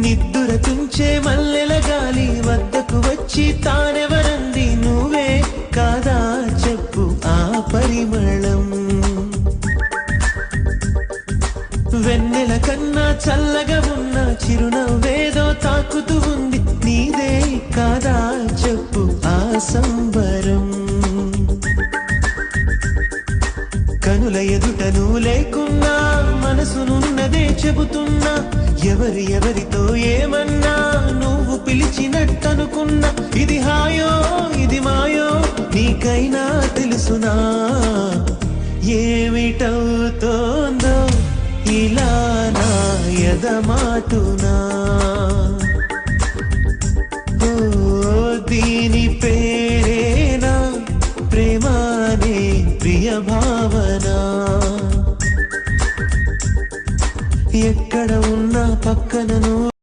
నిద్దుర తుంచే మల్లెల గాలి వద్దకు వచ్చి తానెవరంది నువ్వే కాదా చెప్పు ఆ పరిమళం వెన్నెల కన్నా చల్లగా ఉన్న చిరునవ్వేదో తాకుతూ ఉంది నీదే కాదా చెప్పు ఆ సంబరం కనుల ఎదుట నువ్వు లేకున్నా మనసునున్నదే చెబుతున్నా ఎవరితో ఏమన్నా నువ్వు పిలిచినట్టనుకున్నా ఇది హాయో ఇది మాయో నీకైనా తెలుసునా ఏమిటవుతోందో ఇలా నా ఎదమాటునా దీని పేరేనా ప్రేమానే ప్రియ భావన ఎక్కడ ఉన్నా పక్కన